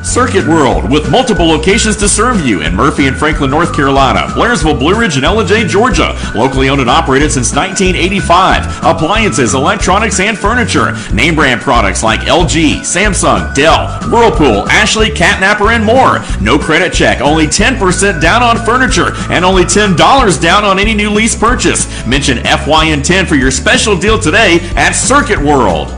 Circuit World, with multiple locations to serve you in Murphy and Franklin, North Carolina, Blairsville, Blue Ridge, and Ellijay, Georgia. Locally owned and operated since 1985. Appliances, electronics, and furniture. Name brand products like LG, Samsung, Dell, Whirlpool, Ashley, Catnapper, and more. No credit check, only 10% down on furniture, and only $10 down on any new lease purchase. Mention FYN10 for your special deal today at Circuit World.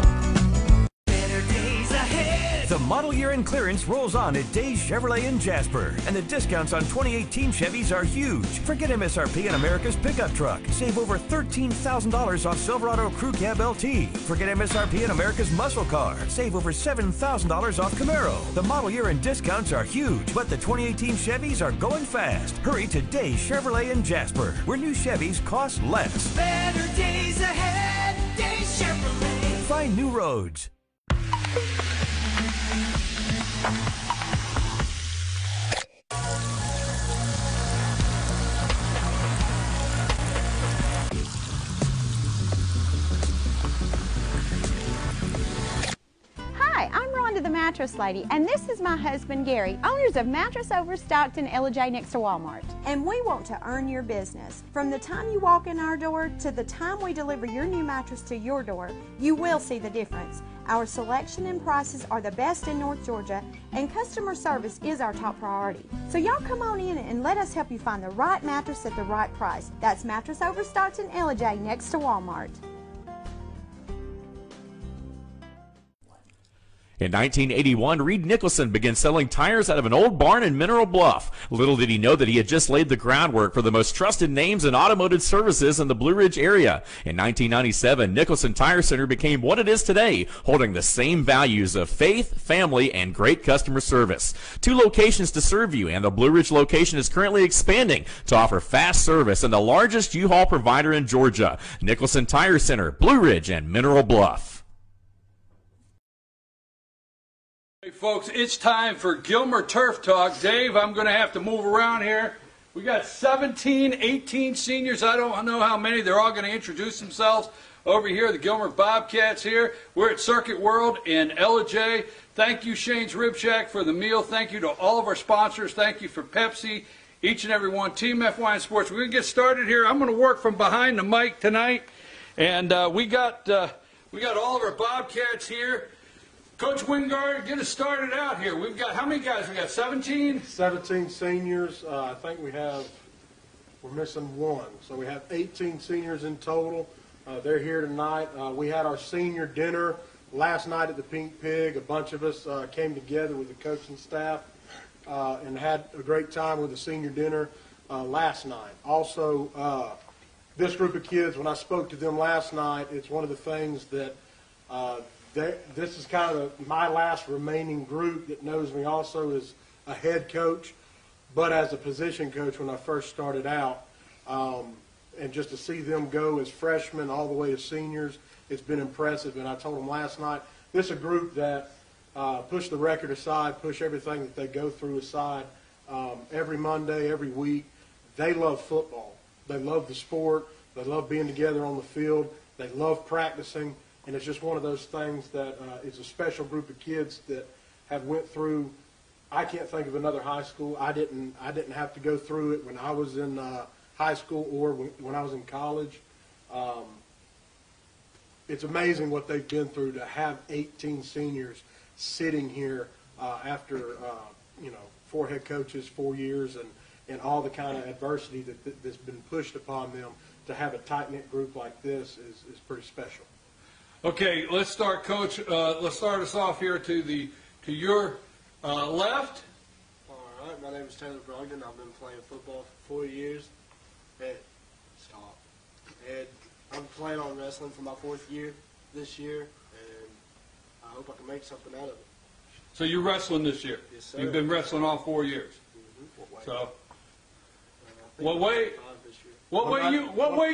Model year end clearance rolls on at Days Chevrolet in Jasper, and the discounts on 2018 Chevys are huge. Forget MSRP on America's pickup truck. Save over $13,000 off Silverado Crew Cab LT. Forget MSRP on America's muscle car. Save over $7,000 off Camaro. The model year end discounts are huge, but the 2018 Chevys are going fast. Hurry to Days Chevrolet in Jasper, where new Chevys cost less. Better days ahead, Days Chevrolet. Find new roads. Hi, I'm Rhonda the Mattress Lady, and this is my husband Gary, owners of Mattress Overstocked in Ellijay next to Walmart. And we want to earn your business. From the time you walk in our door to the time we deliver your new mattress to your door, you will see the difference. Our selection and prices are the best in North Georgia, and customer service is our top priority. So y'all come on in and let us help you find the right mattress at the right price. That's Mattress Overstocked in Ellijay next to Walmart. In 1981, Reed Nicholson began selling tires out of an old barn in Mineral Bluff. Little did he know that he had just laid the groundwork for the most trusted names in automotive services in the Blue Ridge area. In 1997, Nicholson Tire Center became what it is today, holding the same values of faith, family, and great customer service. 2 locations to serve you, and the Blue Ridge location is currently expanding to offer fast service and the largest U-Haul provider in Georgia. Nicholson Tire Center, Blue Ridge, and Mineral Bluff. Hey folks, it's time for Gilmer Turf Talk. Dave, I'm going to have to move around here. We got 17, 18 seniors. I don't know how many. They're all going to introduce themselves over here. The Gilmer Bobcats here. We're at Circuit World in Ellijay. Thank you, Shane's Rib Shack, for the meal. Thank you to all of our sponsors. Thank you for Pepsi, each and every one. Team FYN Sports. We're going to get started here. I'm going to work from behind the mic tonight. And we got all of our Bobcats here. Coach Wingard, get us started out here. We've got, how many guys? We got 17? 17 seniors. I think we're missing 1. So we have 18 seniors in total. They're here tonight. We had our senior dinner last night at the Pink Pig. A bunch of us came together with the coaching staff and had a great time with the senior dinner last night. Also, this group of kids, when I spoke to them last night, it's one of the things that this is kind of my last remaining group that knows me also as a head coach, but as a position coach when I first started out. And just to see them go as freshmen all the way to seniors, it's been impressive. And I told them last night, this is a group that push the record aside, push everything that they go through aside. Every Monday, every week, they love football. They love the sport. They love being together on the field. They love practicing. And it's just one of those things that it's a special group of kids that have went through. I can't think of another high school. I didn't have to go through it when I was in high school or when I was in college. It's amazing what they've been through to have 18 seniors sitting here after 4 head coaches, 4 years, and all the kind of adversity that's been pushed upon them. To have a tight-knit group like this is pretty special. Okay, let's start, Coach. Let's start us off here to your left. All right, my name is Taylor Brogdon. I've been playing football for 4 years. And I'm planning on wrestling for my 4th year this year, and I hope I can make something out of it. So you're wrestling this year? Yes, sir. You've been wrestling all 4 years. Mm-hmm. So, what way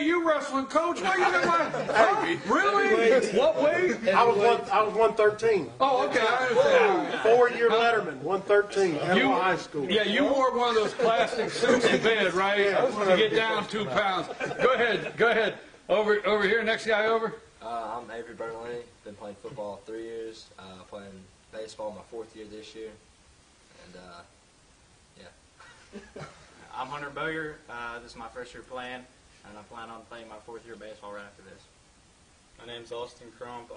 you wrestling, Coach? What you been like? Huh? Really? What way? I was 113. Oh, okay. I understand. 4-year letterman, 113, high school. Yeah, you wore one of those plastic suits in bed, right? To get down 2 pounds. Go ahead. Over here, next guy over. I'm Avery Bernalini. Been playing football 3 years. Playing baseball my 4th year this year. And yeah. I'm Hunter Bowyer. This is my first year playing, and I plan on playing my 4th year baseball right after this. My name's Austin Crump.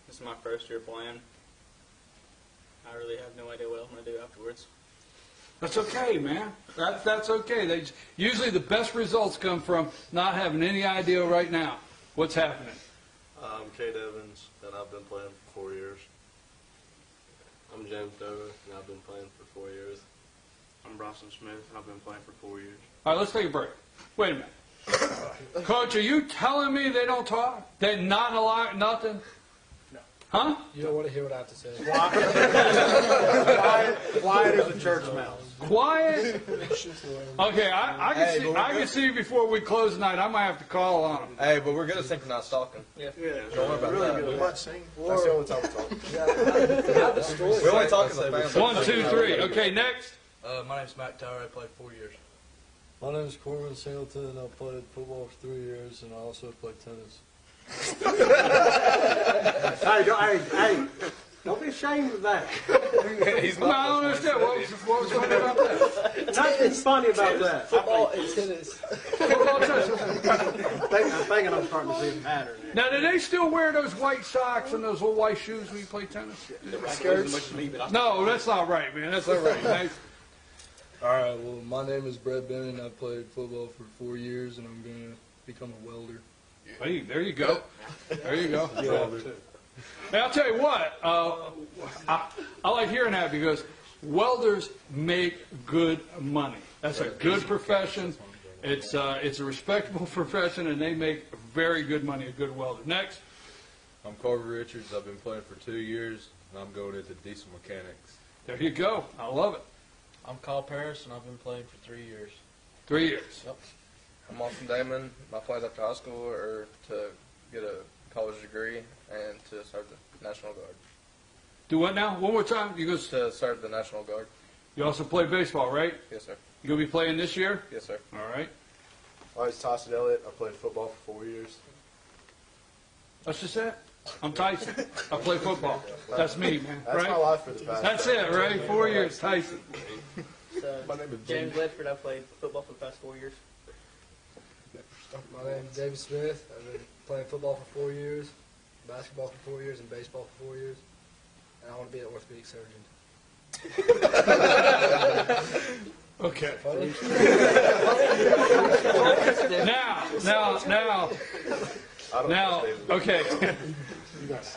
This is my first year playing. I really have no idea what I'm going to do afterwards. That's okay, man. That's okay. Usually the best results come from not having any idea right now what's happening. I'm Cade Evans, and I've been playing for 4 years. I'm James Dover, and I've been playing for 4 years. I'm Bryson Smith, and I've been playing for 4 years. All right, let's take a break. Wait a minute. Coach, are you telling me they don't talk? They're not allowed, nothing? No. Huh? You don't want to hear what I have to say. Quiet as a church mouse. Quiet? Okay, I can see before we close tonight, I might have to call on them. Hey, but we're going to synchronized talking. Yeah. Don't worry about Really that. good. Let's sing. That's the only time we talk. We only talk in the family. 1, 2, 3. Okay, next. My name's Matt Tower. I played 4 years. My name is Corbin Singleton. I played football for 3 years, and I also played tennis. Hey, don't be ashamed of that. I don't understand. What was funny about that? Nothing's funny about that. Football and tennis. I'm thinking I'm starting to see a pattern. Now, do they still wear those white socks and those little white shoes when you play tennis? Skirts. No, that's not right, man. That's not right. Nice. All right, well, my name is Brett Bennett. I played football for 4 years, and I'm going to become a welder. Hey, there you go. There you go. Hey, I'll tell you what. I like hearing that because welders make good money. That's a good profession. It's a respectable profession, and they make very good money. A good welder. Next. I'm Carver Richards. I've been playing for 2 years, and I'm going into diesel mechanics. There you go. I love it. I'm Kyle Paris, and I've been playing for 3 years. 3 years. Yep. I'm Austin Damon. I played after high school or to get a college degree and to serve the National Guard. Do what now? One more time. You go to serve the National Guard. You also play baseball, right? Yes, sir. You gonna be playing this year? Yes, sir. All right. It's Tyson Elliott. I played football for 4 years. That's just it. I'm Tyson. I play football. That's me, man. That's right? my life for the past. That's it, right? 4 years, Tyson. My name is James Ledford. I played football for the past 4 years. My name is David Smith. I've been playing football for 4 years, basketball for 4 years, and baseball for 4 years. And I want to be an orthopedic surgeon. Okay. Now, okay.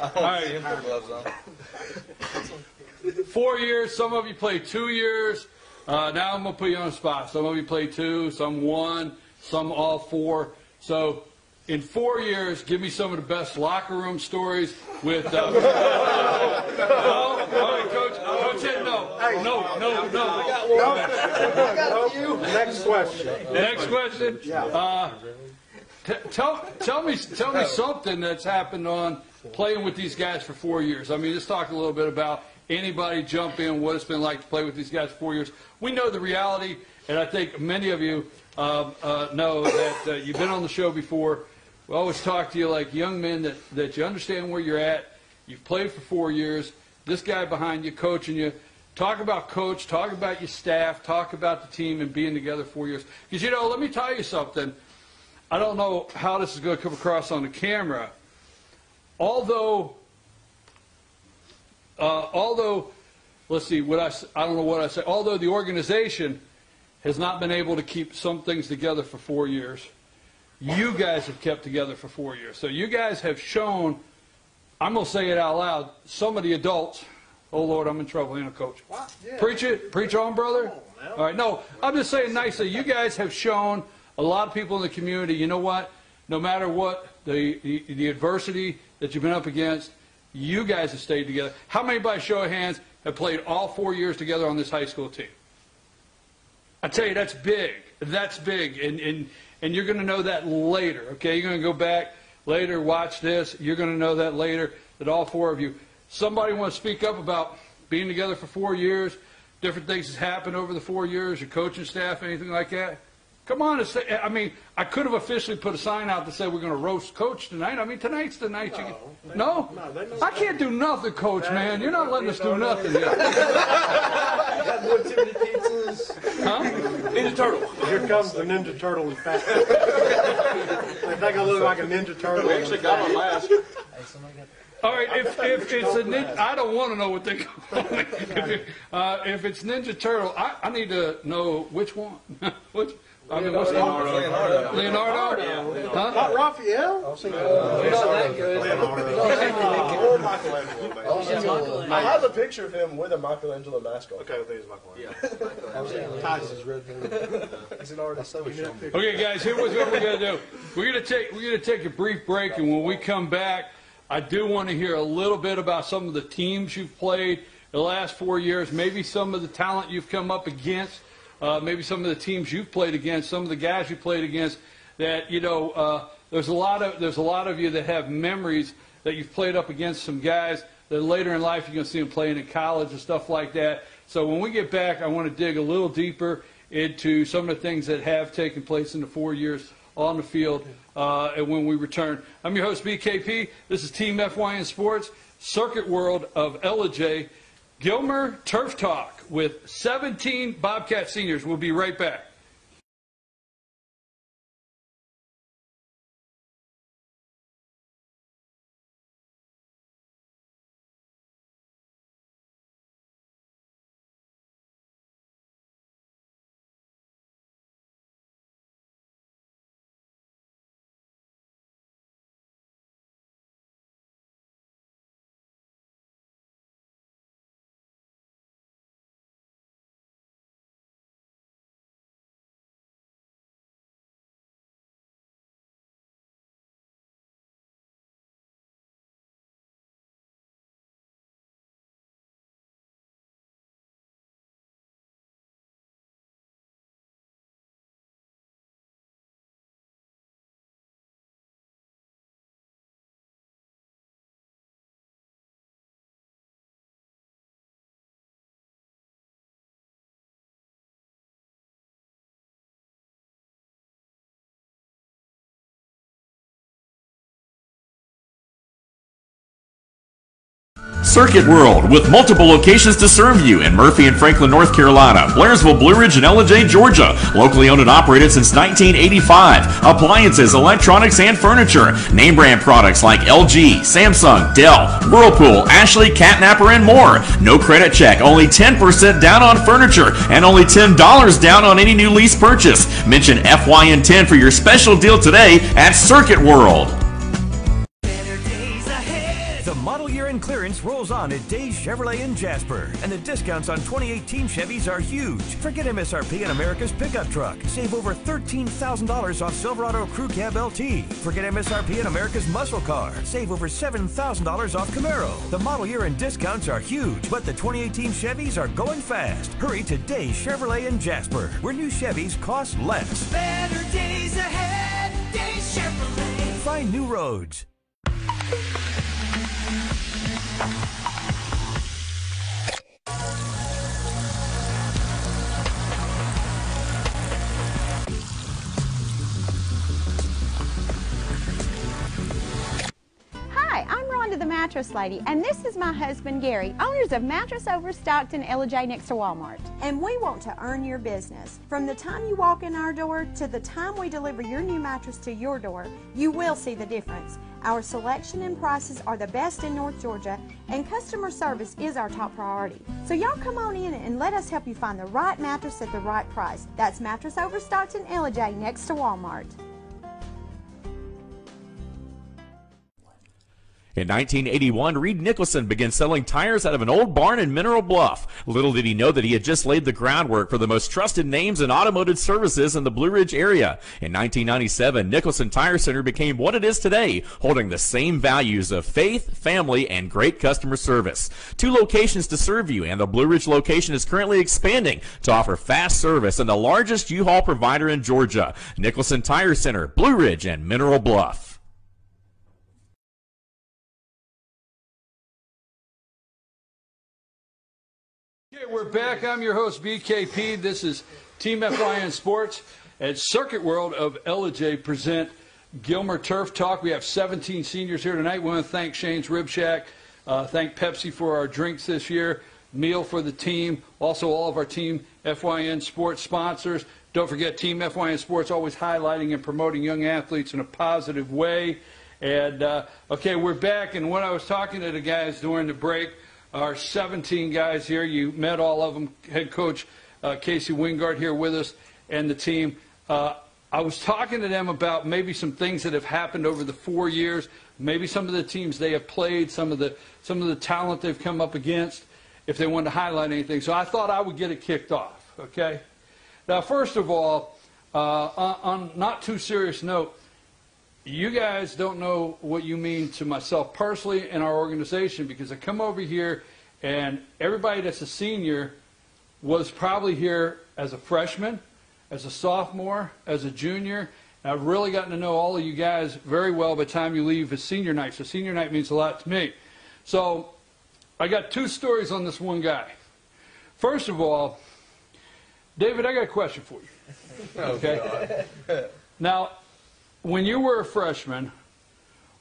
All right. 4 years. Some of you played 2 years. Now I'm going to put you on the spot. Some of you played 2, some 1, some all 4. So in 4 years, give me some of the best locker room stories with... no? All right, Coach. Coach said no. Hey. No. I got you. Next question. Next question. Yeah. Tell me something that's happened on playing with these guys for 4 years. I mean, let's talk a little bit about anybody jump in, what it's been like to play with these guys for 4 years. We know the reality, and I think many of you know that you've been on the show before. We always talk to you like young men that you understand where you're at. You've played for 4 years. This guy behind you coaching you. Talk about coach. Talk about your staff. Talk about the team and being together 4 years. Because, you know, let me tell you something. I don't know how this is going to come across on the camera. Although, let's see, I don't know what I say. Although the organization has not been able to keep some things together for 4 years, you guys have kept together for 4 years. So you guys have shown, I'm going to say it out loud, some of the adults, oh Lord, I'm in trouble, ain't I, Coach? Yeah. Preach it. Preach on, brother. All right, no, I'm just saying nicely, you guys have shown a lot of people in the community, you know what, no matter what the adversity that you've been up against, you guys have stayed together. How many, by show of hands, have played all 4 years together on this high school team? I tell you, that's big. That's big. And you're going to know that later, okay? You're going to go back later, watch this. You're going to know that later, that all 4 of you. Somebody want to speak up about being together for 4 years, different things has happened over the 4 years, your coaching staff, anything like that? Come on, I mean, I could have officially put a sign out that said we're going to roast Coach tonight. I mean, tonight's the night you get... No? I can't do nothing, Coach, man. You're not letting us do nothing here. Got more too many pizzas. Huh? Ninja Turtle. Here comes the Ninja Turtle in fact. I think I look like a Ninja Turtle. We actually got a mask. All right, if it's a ninja, I don't want to know what they call me. If it's Ninja Turtle, I need to know which one. Which? I mean, what's Leonardo? Leonardo? Huh? Not Raphael? I have a picture of him with a Michelangelo mask on. Okay, I think it's Michelangelo. Yeah. Ties his red hair. He's an artist. Okay, guys, here's what we're gonna do. We're gonna take a brief break, and when we come back, I do want to hear a little bit about some of the teams you've played the last 4 years, maybe some of the talent you've come up against. Maybe some of the teams you've played against, some of the guys you played against. That there's a lot of you that have memories that you've played up against some guys that later in life you're going to see them playing in college and stuff like that. So when we get back, I want to dig a little deeper into some of the things that have taken place in the 4 years on the field. And when we return, I'm your host BKP. This is Team FYN Sports, Circuit World of LJ. Gilmer Turf Talk with 17 Bobcat seniors. We'll be right back. Circuit World, with multiple locations to serve you in Murphy and Franklin, North Carolina, Blairsville, Blue Ridge, and Ellijay, Georgia. Locally owned and operated since 1985. Appliances, electronics, and furniture. Name brand products like LG, Samsung, Dell, Whirlpool, Ashley, Catnapper, and more. No credit check, only 10% down on furniture, and only $10 down on any new lease purchase. Mention FYN10 for your special deal today at Circuit World. The model year in clearance rolls on at Days Chevrolet in Jasper, and the discounts on 2018 Chevys are huge. Forget MSRP on America's pickup truck. Save over $13,000 off Silverado Crew Cab LT. Forget MSRP on America's muscle car. Save over $7,000 off Camaro. The model year and discounts are huge, but the 2018 Chevys are going fast. Hurry to Days Chevrolet in Jasper, where new Chevys cost less. Better days ahead, Days Chevrolet. Find new roads. Hi, I'm Rhonda the Mattress Lady, and this is my husband Gary, owners of Mattress Overstocked in Ellijay next to Walmart. And we want to earn your business. From the time you walk in our door to the time we deliver your new mattress to your door, you will see the difference. Our selection and prices are the best in North Georgia, and customer service is our top priority. So y'all come on in and let us help you find the right mattress at the right price. That's Mattress Overstocked in Ellijay next to Walmart. In 1981, Reed Nicholson began selling tires out of an old barn in Mineral Bluff. Little did he know that he had just laid the groundwork for the most trusted names in automotive services in the Blue Ridge area. In 1997, Nicholson Tire Center became what it is today, holding the same values of faith, family, and great customer service. 2 locations to serve you, and the Blue Ridge location is currently expanding to offer fast service and the largest U-Haul provider in Georgia. Nicholson Tire Center, Blue Ridge, and Mineral Bluff. Okay, we're back. I'm your host, BKP. This is Team FYN Sports. at Circuit World of Ellijay present Gilmer Turf Talk. We have 17 seniors here tonight. We want to thank Shane's Rib Shack, thank Pepsi for our drinks this year, meal for the team, also all of our Team FYN Sports sponsors. Don't forget, Team FYN Sports always highlighting and promoting young athletes in a positive way. And, okay, we're back, and when I was talking to the guys during the break, our 17 guys here, you met all of them, head coach Casey Wingard here with us and the team. I was talking to them about maybe some things that have happened over the 4 years, maybe some of the teams they have played, some of the talent they've come up against, if they wanted to highlight anything. So I thought I would get it kicked off, okay? Now, first of all, on not too serious note, you guys don't know what you mean to myself personally and our organization, because I come over here and everybody that's a senior was probably here as a freshman, as a sophomore, as a junior. And I've really gotten to know all of you guys very well by the time you leave as senior night. So senior night means a lot to me. So I got two stories on this one guy. First of all, David, I got a question for you. Okay? Now, when you were a freshman,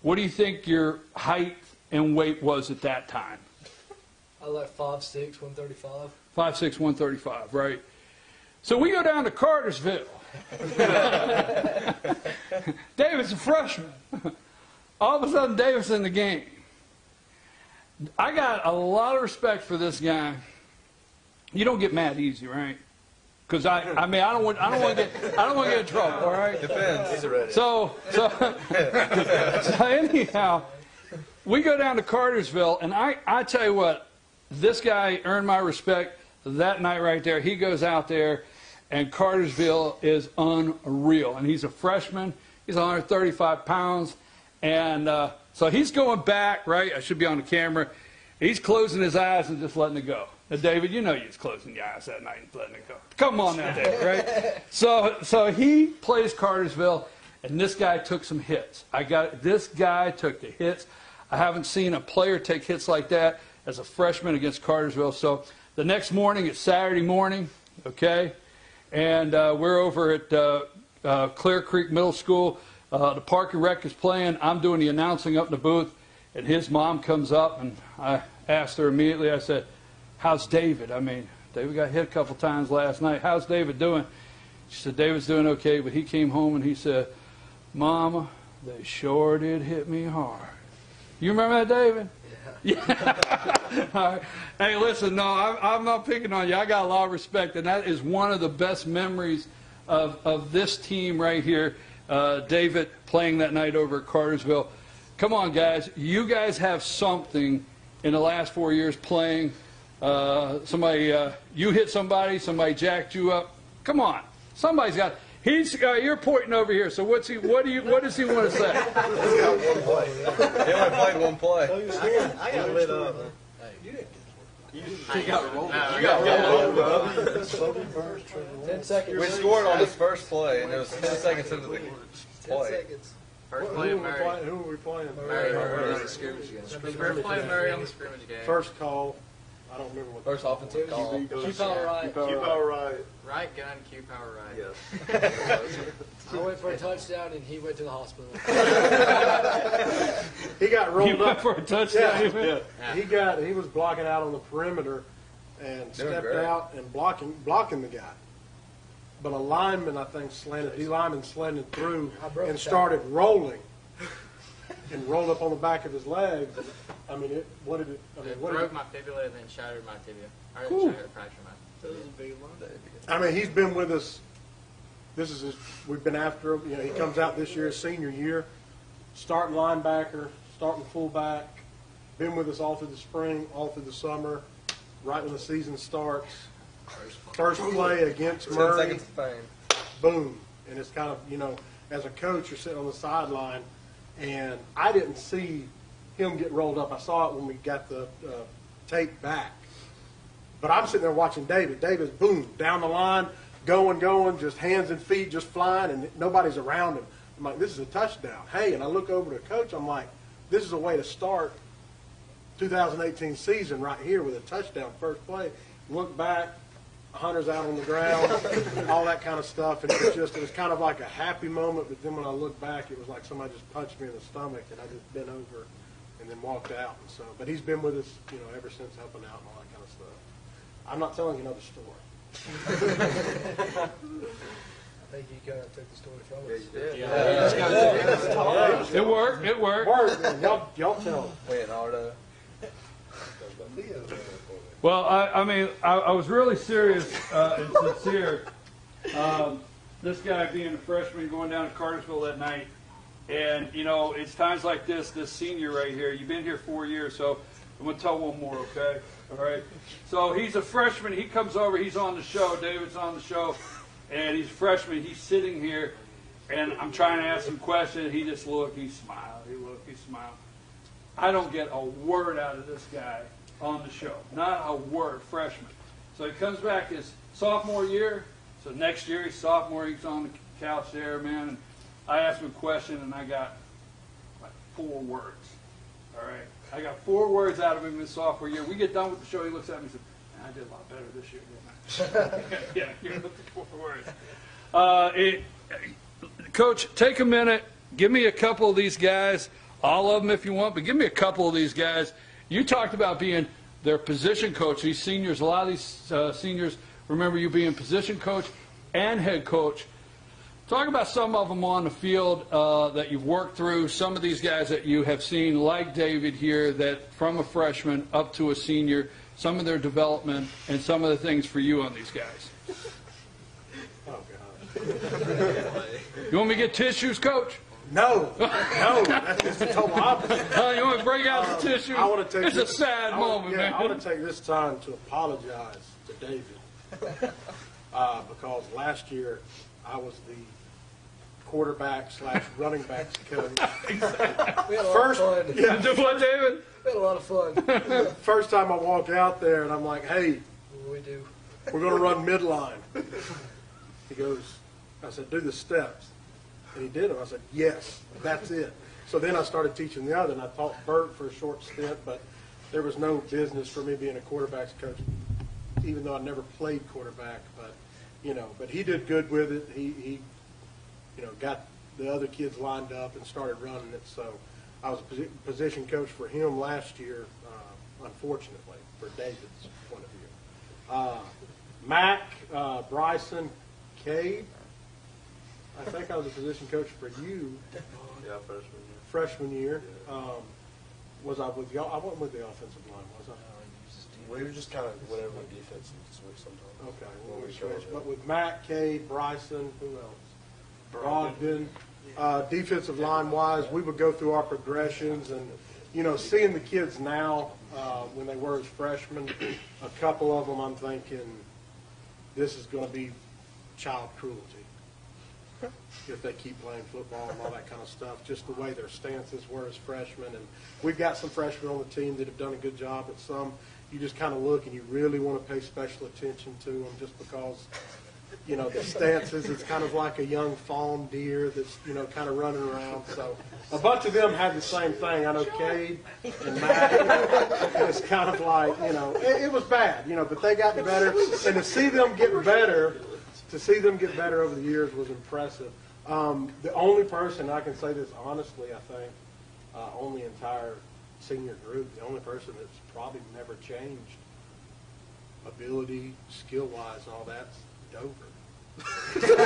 what do you think your height and weight was at that time? I was like 5'6", 135. 5'6", 135, right? So we go down to Cartersville. David's a freshman. All of a sudden, David's in the game. I got a lot of respect for this guy. You don't get mad easy, right? Because I don't want to get in trouble. All right. Depends. So anyhow, we go down to Cartersville, and I tell you what, this guy earned my respect that night right there. He goes out there, and Cartersville is unreal. And he's a freshman. He's 135 pounds, and so he's going back. Right, I should be on the camera. He's closing his eyes and just letting it go. Now, David, you know you was closing your eyes that night and letting it go. Come on now, David, right? So he plays Cartersville, and this guy took some hits. This guy took the hits. I haven't seen a player take hits like that as a freshman against Cartersville. So the next morning, it's Saturday morning, okay, and we're over at Clear Creek Middle School. The Park and Rec is playing. I'm doing the announcing up in the booth, and his mom comes up, and I asked her immediately, I said, "How's David? I mean, David got hit a couple times last night. How's David doing?" She said, "David's doing okay," but he came home and he said, "Mama, they sure did hit me hard." You remember that, David? Yeah. All right. Hey, listen, no, I'm not picking on you. I got a lot of respect, and that is one of the best memories of this team right here, David playing that night over at Cartersville. Come on, guys. You guys have something in the last 4 years playing. You hit somebody jacked you up. Come on, somebody's got. You're pointing over here. So what does he want to say? He only played one play. I got lit up. He got rolled. Up. 10 seconds. We scored on his first play, and it was 10 seconds into the play. First play of Murray. Who were we playing? Murray on the scrimmage game. First play of Murray on the scrimmage game. First call. I don't remember what. First offensive call. Q power right. Q power right. Right gun, Q power right. Yes. I went for a touchdown, and he went to the hospital. He got rolled up. You went for a touchdown? Yeah. He was blocking out on the perimeter and stepped out and blocking the guy. But a lineman, I think, D-lineman slanted through and started rolling. And rolled up on the back of his leg. I mean, it broke my fibula and then shattered my tibia. I didn't fracture my tibia. I mean, he's been with us. We've been after him. You know, he comes out this year, his senior year, starting linebacker, starting fullback. Been with us all through the spring, all through the summer, right when the season starts. First play against Murray. 10 seconds of fame. Boom. And it's kind of, you know, as a coach, you're sitting on the sideline, and I didn't see him get rolled up. I saw it when we got the tape back. But I'm sitting there watching David. David's, boom, down the line, going, just hands and feet just flying, and nobody's around him. I'm like, this is a touchdown. Hey, and I look over to Coach. I'm like, this is a way to start 2018 season right here with a touchdown, first play. Look back, hunters out on the ground, all that kind of stuff. And it was kind of like a happy moment. But then when I look back, it was like somebody just punched me in the stomach, and I just bent over and then walked out. And so, but he's been with us, ever since, helping out and all that kind of stuff. I'm not telling you another story. I think you kind of took the story from us. It worked. It worked. Y'all tell them. Leonardo. Well, I mean, I was really serious and sincere. This guy being a freshman going down to Cartersville that night. And, it's times like this senior right here, you've been here 4 years, so I'm going to tell one more, okay? All right? So he's a freshman. He comes over. He's on the show. David's on the show. And he's a freshman. He's sitting here. And I'm trying to ask him questions. He just looked. He smiled. He looked. He smiled. I don't get a word out of this guy on the show. Not a word. Freshman. So he comes back his sophomore year. So next year he's sophomore. He's on the couch there, man. And I asked him a question, and I got like 4 words. All right? I got 4 words out of him his sophomore year. We get done with the show. He looks at me and says, I did a lot better this year, didn't I? Yeah, you're with the 4 words. Coach, take a minute. Give me a couple of these guys. All of them if you want, but give me a couple of these guys. You talked about being their position coach. These seniors, a lot of these seniors remember you being position coach and head coach. Talk about some of them on the field that you've worked through, some of these guys that you have seen, like David here, that from a freshman up to a senior, some of their development and some of the things for you on these guys. Oh, God. You want me to get tissues, Coach? No, that's just the total opposite. You want to bring out the tissue? I want to take it's a sad moment, man. I want to take this time to apologize to David because last year I was the quarterback/running backs coach. We had a lot of fun. Yeah. What, David? We had a lot of fun. First time I walk out there and I'm like, hey, We do. we're going to run midline. He goes, I said, do the steps. And he did them. I said, yes, that's it. So then I started teaching the other, and I taught Bert for a short stint, but there was no business for me being a quarterback's coach, even though I never played quarterback. But, but he did good with it. He got the other kids lined up and started running it. So I was a position coach for him last year, unfortunately, for David's point of view. Mac, Bryson, Cade. I think I was a position coach for you. Yeah, Freshman year. Was I with y'all? I wasn't with the offensive line, was I? We were just kind of whatever defense and switch sometimes. Okay, well, we switched. But with Matt, Cade, Bryson, who else? Brogdon. Defensive line-wise, we would go through our progressions and, seeing the kids now when they were as freshmen, a couple of them I'm thinking this is going to be child cruelty. If they keep playing football and all that kind of stuff, just the way their stances were as freshmen. And we've got some freshmen on the team that have done a good job, but some you just kind of look and you really want to pay special attention to them just because, the stances, it's kind of like a young fawn deer that's, kind of running around. So a bunch of them had the same thing. I know Cade and Matt, it's kind of like, it was bad, but they got better. And to see them get better over the years was impressive. The only person, I can say this honestly, I think, on the entire senior group, the only person that's probably never changed ability, skill-wise, and all that's Dover. Break it.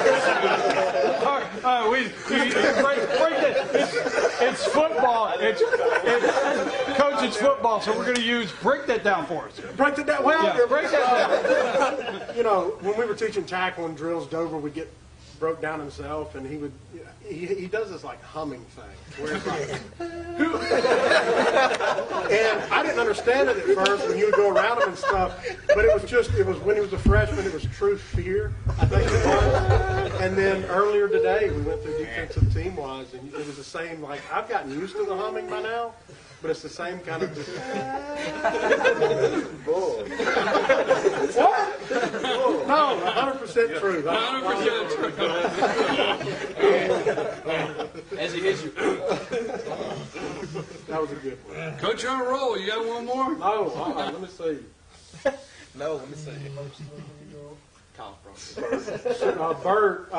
It's football. Coach, it's football, so we're going to break that down for us. Break it down. Well, yeah, break that down. When we were teaching tackling drills, Dover would get broke down himself, and he does this like humming thing, where it's like, and I didn't understand it at first when you would go around him and stuff, but it was when he was a freshman, it was true fear, I think it was. And then earlier today, we went through defensive team-wise, and it was the same, like, I've gotten used to the humming by now, but it's the same kind of just, bull. What? No, 100% true. 100% true. As he hits you. That was a good one. Coach, you're on a roll. You got one more? No, let me see. No, let me see. Bert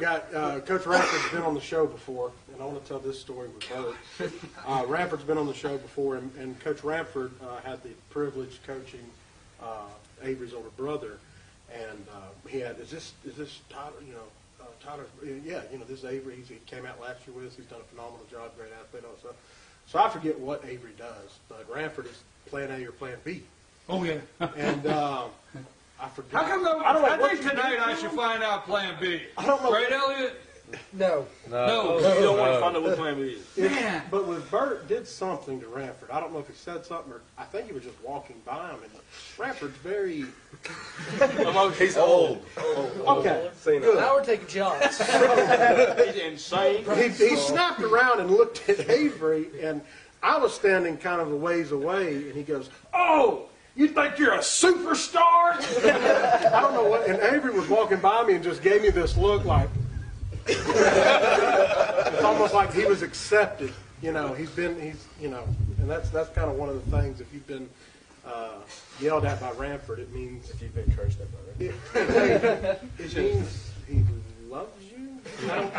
got Coach Ranford's been on the show before, and I want to tell this story with Bert. Ranford's been on the show before, and Coach Ranford had the privilege coaching Avery's older brother, and he had is this Tyler? Tyler, yeah, this is Avery. He came out last year with us. He's done a phenomenal job, great athlete, all that stuff. So I forget what Avery does, but Ranford is plan A or plan B. Oh yeah. And I forget. How come I think tonight I should find out plan B. I don't know. Right, Elliot? No. No. You don't want to find out what plan B is. Man. But with Bert did something to Ranford. I don't know if he said something or I think he was just walking by him. And Ranford's very. He's old. Okay. Good. Now we're taking shots. He's insane. He snapped around and looked at Avery, and I was standing kind of a ways away, and he goes, "Oh, you think you're a superstar?" I don't know what. And Avery was walking by me and just gave me this look like. It's almost like he was accepted. And that's kind of one of the things. If you've been yelled at by Ranford, it means if you've been cursed at by Ranford, it means he loves you.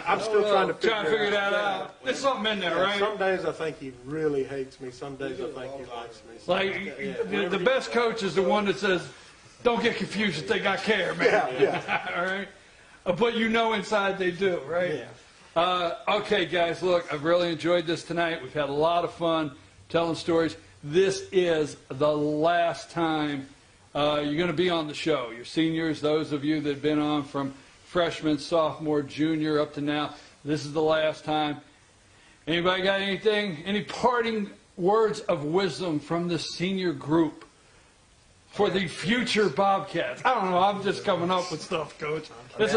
I'm still trying to figure that out. There's something in there, right? Some days I think he really hates me. Some days I think he likes me. Like the best coach is the one that says, "Don't get confused and think I care, man." Yeah. All right. But inside they do, right? Yeah. Okay, guys, look, I've really enjoyed this tonight. We've had a lot of fun telling stories. This is the last time you're going to be on the show. Your seniors, those of you that have been on from freshman, sophomore, junior up to now, this is the last time. Anybody got anything? Any parting words of wisdom from the senior group for the future Bobcats? I don't know. I'm just coming up with stuff, Coach. This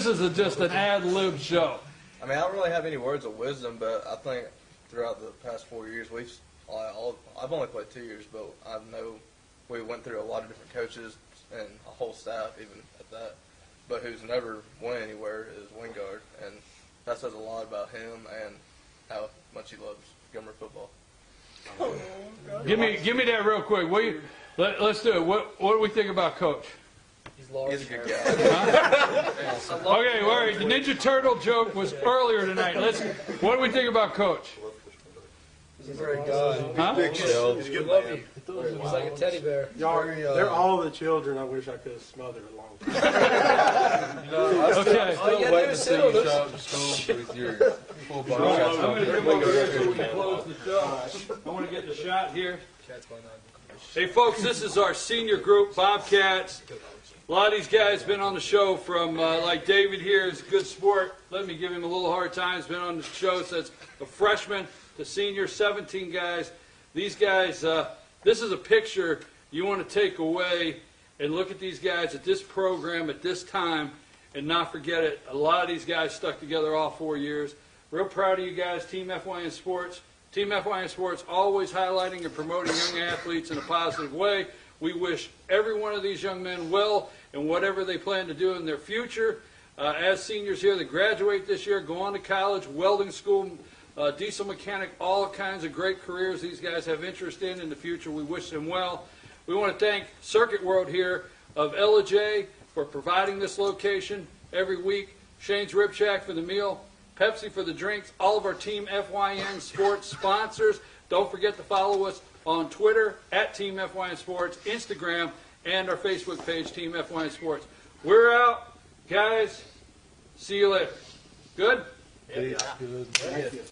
is just an ad-lib show. I mean, I don't really have any words of wisdom, but I think throughout the past 4 years, I've only played 2 years, but I know we went through a lot of different coaches and a whole staff, even at that. But who's never went anywhere is Wingard, and that says a lot about him and how much he loves Gilmer football. Give me that real quick, will you? Let's do it. What do we think about Coach? He's large. He's a good guy. Okay, all right. The Ninja Turtle joke was earlier tonight. What do we think about Coach? He's a very good. Huh? Big shell. We love you. He's like a teddy bear. They're all the children I wish I could have smothered a long time. Okay. I'm still waiting to see you show up to school with your full body shots. I'm going to come over here so we can close the show. I want to get the shot here. Hey, folks, this is our senior group, Bobcats. A lot of these guys been on the show from, like David here is a good sport. Let me give him a little hard time. He's been on the show since a freshman to senior, 17 guys. These guys, this is a picture you want to take away and look at these guys at this program at this time and not forget it. A lot of these guys stuck together all 4 years. Real proud of you guys, Team FYN Sports. Team FYN Sports always highlighting and promoting young athletes in a positive way. We wish every one of these young men well in whatever they plan to do in their future. As seniors here that graduate this year, go on to college, welding school, diesel mechanic, all kinds of great careers these guys have interest in the future. We wish them well. We want to thank Circuit World here of LJ for providing this location every week, Shane's Rib Shack for the meal, Pepsi for the drinks, all of our Team FYN Sports sponsors. Don't forget to follow us on Twitter at Team FYN Sports, Instagram, and our Facebook page, Team FYN Sports. We're out, guys. See you later. Good? Good.